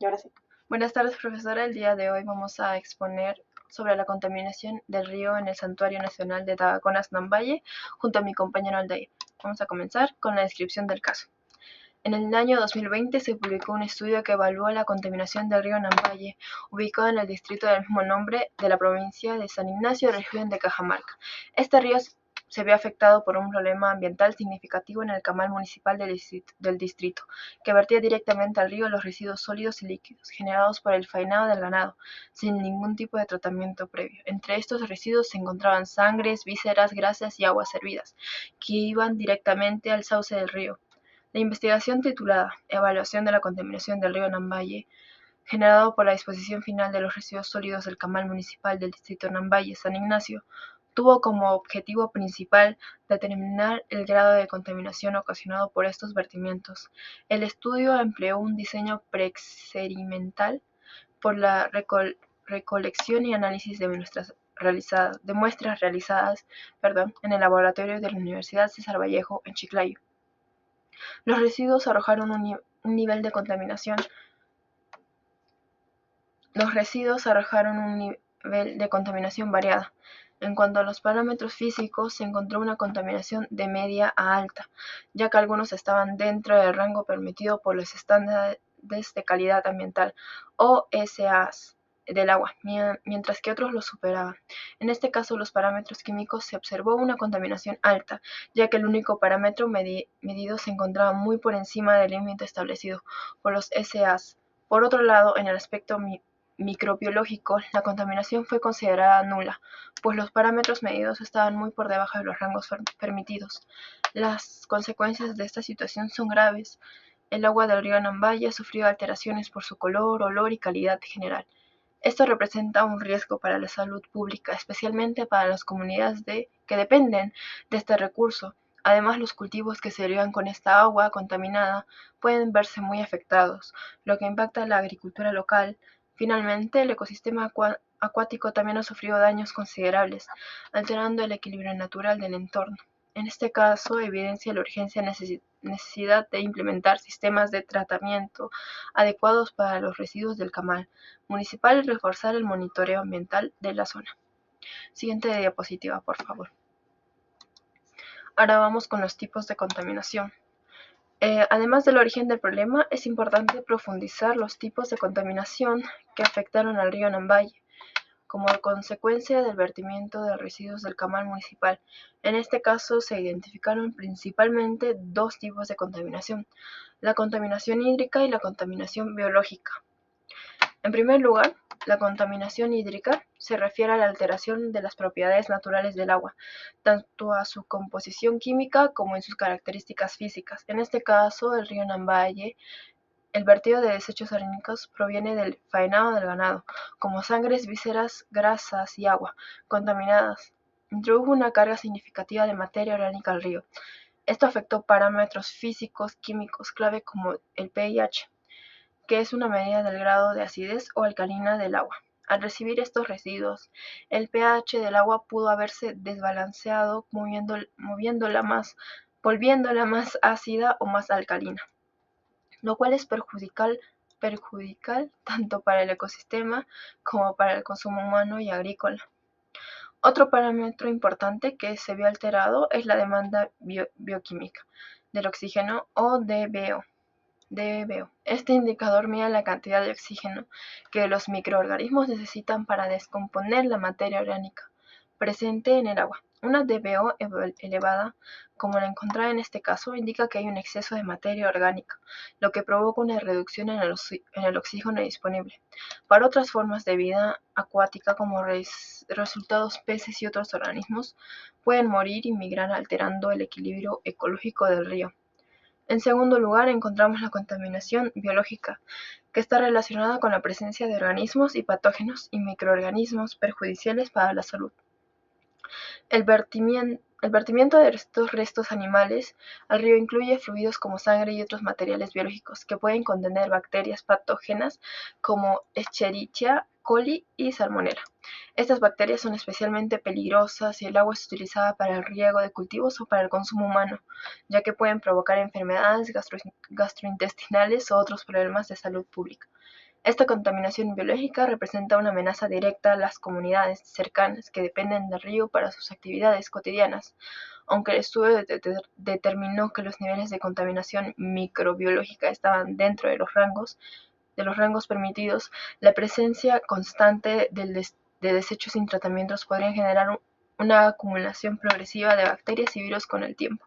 Y ahora sí. Buenas tardes, profesora. El día de hoy vamos a exponer sobre la contaminación del río en el Santuario Nacional de Tabaconas Nambaye, junto a mi compañero Aldair. Vamos a comenzar con la descripción del caso. En el año 2020 se publicó un estudio que evaluó la contaminación del río Nambaye, ubicado en el distrito del mismo nombre de la provincia de San Ignacio, región de Cajamarca. Este río se vio afectado por un problema ambiental significativo en el camal municipal del distrito, que vertía directamente al río los residuos sólidos y líquidos generados por el faenado del ganado, sin ningún tipo de tratamiento previo. Entre estos residuos se encontraban sangres, vísceras, grasas y aguas hervidas, que iban directamente al sauce del río. La investigación titulada Evaluación de la contaminación del río Nambaye, generado por la disposición final de los residuos sólidos del camal municipal del distrito Nambaye-San Ignacio, tuvo como objetivo principal determinar el grado de contaminación ocasionado por estos vertimientos. El estudio empleó un diseño preexperimental por la recolección y análisis de muestras realizadas en el laboratorio de la Universidad César Vallejo en Chiclayo. Los residuos arrojaron un nivel de contaminación variada. En cuanto a los parámetros físicos, se encontró una contaminación de media a alta, ya que algunos estaban dentro del rango permitido por los estándares de calidad ambiental o SAs del agua, mientras que otros los superaban. En este caso, los parámetros químicos se observó una contaminación alta, ya que el único parámetro medido se encontraba muy por encima del límite establecido por los SAs. Por otro lado, en el aspecto microbiológico, la contaminación fue considerada nula, pues los parámetros medidos estaban muy por debajo de los rangos permitidos. Las consecuencias de esta situación son graves. El agua del río Nambaye ha sufrido alteraciones por su color, olor y calidad general. Esto representa un riesgo para la salud pública, especialmente para las comunidades que dependen de este recurso. Además, los cultivos que se riegan con esta agua contaminada pueden verse muy afectados, lo que impacta a la agricultura local. Finalmente, el ecosistema acuático también ha sufrido daños considerables, alterando el equilibrio natural del entorno. En este caso, evidencia la urgencia necesidad de implementar sistemas de tratamiento adecuados para los residuos del camal municipal y reforzar el monitoreo ambiental de la zona. Siguiente diapositiva, por favor. Ahora vamos con los tipos de contaminación. Además del origen del problema, es importante profundizar los tipos de contaminación que afectaron al río Nambaye como consecuencia del vertimiento de residuos del camal municipal. En este caso se identificaron principalmente dos tipos de contaminación, la contaminación hídrica y la contaminación biológica. En primer lugar, la contaminación hídrica se refiere a la alteración de las propiedades naturales del agua, tanto a su composición química como en sus características físicas. En este caso, el río Nambaye, el vertido de desechos orgánicos proviene del faenado del ganado, como sangres, vísceras, grasas y agua contaminadas. Introdujo una carga significativa de materia orgánica al río. Esto afectó parámetros físicos químicos clave como el pH, que es una medida del grado de acidez o alcalina del agua. Al recibir estos residuos, el pH del agua pudo haberse desbalanceado, volviéndola más ácida o más alcalina, lo cual es perjudicial tanto para el ecosistema como para el consumo humano y agrícola. Otro parámetro importante que se vio alterado es la demanda bioquímica del oxígeno o DBO. Este indicador mide la cantidad de oxígeno que los microorganismos necesitan para descomponer la materia orgánica presente en el agua. Una DBO elevada, como la encontrada en este caso, indica que hay un exceso de materia orgánica, lo que provoca una reducción en el oxígeno disponible. Para otras formas de vida acuática, como resultados peces y otros organismos, pueden morir y migrar alterando el equilibrio ecológico del río. En segundo lugar, encontramos la contaminación biológica, que está relacionada con la presencia de organismos y patógenos y microorganismos perjudiciales para la salud. El vertimiento de estos restos animales al río incluye fluidos como sangre y otros materiales biológicos que pueden contener bacterias patógenas como Escherichia coli y Salmonella. Estas bacterias son especialmente peligrosas si el agua es utilizada para el riego de cultivos o para el consumo humano, ya que pueden provocar enfermedades gastrointestinales o otros problemas de salud pública. Esta contaminación biológica representa una amenaza directa a las comunidades cercanas que dependen del río para sus actividades cotidianas. Aunque el estudio determinó que los niveles de contaminación microbiológica estaban dentro de los rangos permitidos, la presencia constante de desechos sin tratamientos podría generar una acumulación progresiva de bacterias y virus con el tiempo.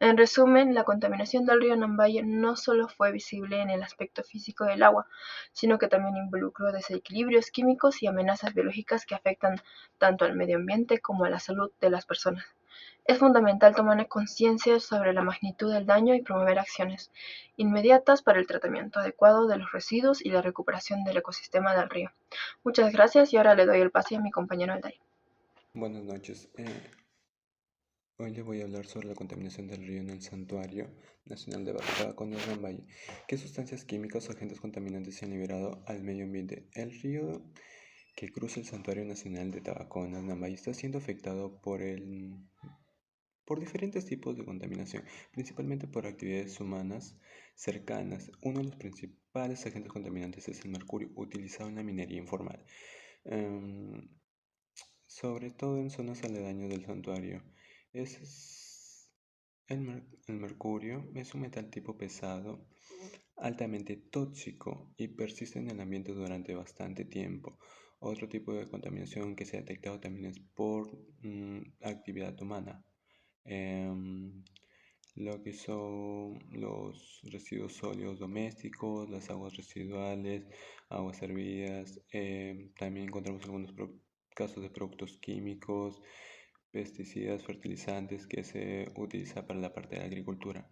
En resumen, la contaminación del río Nambaye no solo fue visible en el aspecto físico del agua, sino que también involucró desequilibrios químicos y amenazas biológicas que afectan tanto al medio ambiente como a la salud de las personas. Es fundamental tomar conciencia sobre la magnitud del daño y promover acciones inmediatas para el tratamiento adecuado de los residuos y la recuperación del ecosistema del río. Muchas gracias y ahora le doy el pase a mi compañero Alday. Buenas noches. Hoy le voy a hablar sobre la contaminación del río en el Santuario Nacional de Tabacones Valle. ¿Qué sustancias químicas o agentes contaminantes se han liberado al medio ambiente? El río que cruza el Santuario Nacional de Tabacones Nambaye está siendo afectado por diferentes tipos de contaminación, principalmente por actividades humanas cercanas. Uno de los principales agentes contaminantes es el mercurio, utilizado en la minería informal. Em, Sobre todo en zonas aledañas del santuario. Es el mercurio es un metal tipo pesado, altamente tóxico y persiste en el ambiente durante bastante tiempo. Otro tipo de contaminación que se ha detectado también es por actividad humana. Em, lo que son los residuos sólidos domésticos, las aguas residuales, aguas hervidas. También encontramos algunos casos de productos químicos, pesticidas, fertilizantes que se utilizan para la parte de la agricultura.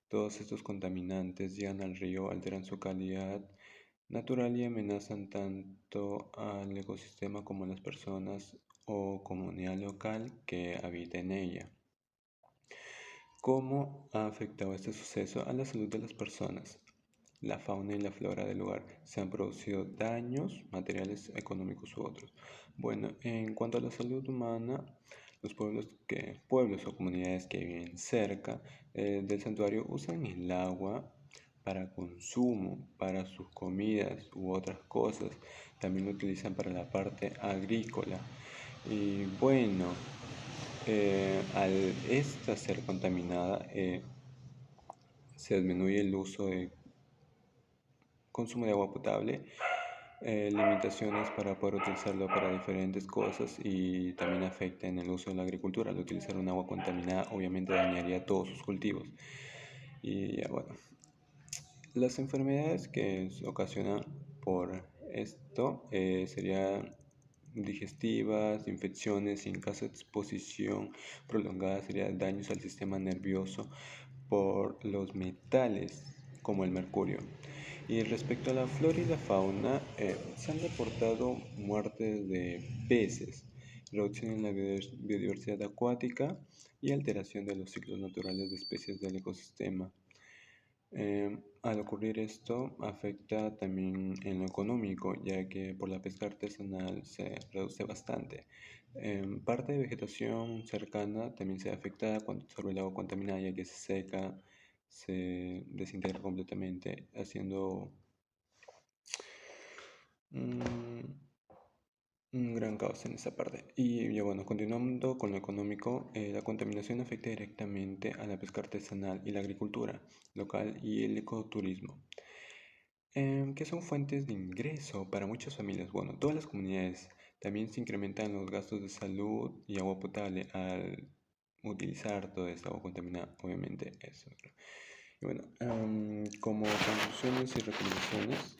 Todos estos contaminantes llegan al río, alteran su calidad natural y amenazan tanto al ecosistema como a las personas o comunidad local que habita en ella. ¿Cómo ha afectado este suceso a la salud de las personas? La fauna y la flora del lugar. ¿Se han producido daños materiales, económicos u otros? Bueno, en cuanto a la salud humana, los pueblos o comunidades que viven cerca del santuario usan el agua para consumo, para sus comidas u otras cosas. También lo utilizan para la parte agrícola. Y bueno, al esta ser contaminada, se disminuye el uso de consumo de agua potable, limitaciones para poder utilizarlo para diferentes cosas y también afecta en el uso de la agricultura. Al utilizar un agua contaminada, obviamente dañaría todos sus cultivos. Y ya, bueno, las enfermedades que se ocasionan por esto serían digestivas, infecciones, y en caso de exposición prolongada sería daños al sistema nervioso por los metales como el mercurio. Y respecto a la flora y la fauna, se han reportado muertes de peces, reducción en la biodiversidad acuática y alteración de los ciclos naturales de especies del ecosistema. Al ocurrir esto, afecta también en lo económico, ya que por la pesca artesanal se reduce bastante. Parte de vegetación cercana también se ve afectada cuando absorbe el agua contaminada, ya que se seca, se desintegra completamente, haciendo un, un gran caos en esa parte. Y ya bueno, continuando con lo económico, la contaminación afecta directamente a la pesca artesanal y la agricultura local y el ecoturismo. Que son fuentes de ingreso para muchas familias. Bueno, todas las comunidades también se incrementan los gastos de salud y agua potable al utilizar toda esta agua contaminada, obviamente eso. Y bueno, como conclusiones y recomendaciones,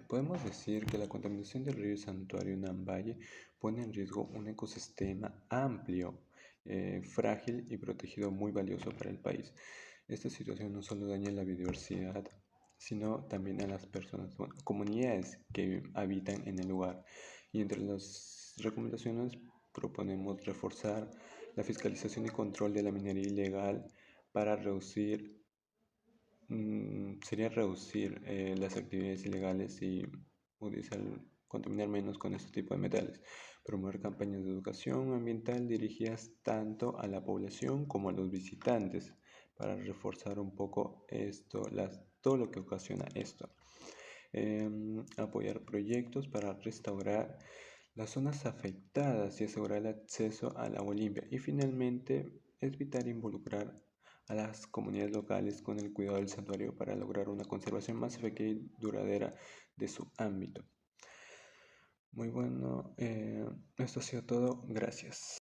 podemos decir que la contaminación del río Santuario Nambaye pone en riesgo un ecosistema amplio, frágil y protegido muy valioso para el país. Esta situación no solo daña la biodiversidad, sino también a las personas, bueno, comunidades que habitan en el lugar. Y entre las recomendaciones proponemos reforzar la fiscalización y control de la minería ilegal para sería reducir las actividades ilegales y utilizar, contaminar menos con este tipo de metales. Promover campañas de educación ambiental dirigidas tanto a la población como a los visitantes para reforzar un poco esto, todo lo que ocasiona esto. apoyar proyectos para restaurar las zonas afectadas y asegurar el acceso al agua limpia. Y finalmente, evitar involucrar a las comunidades locales con el cuidado del santuario para lograr una conservación más efectiva y duradera de su ámbito. Muy bueno, esto ha sido todo. Gracias.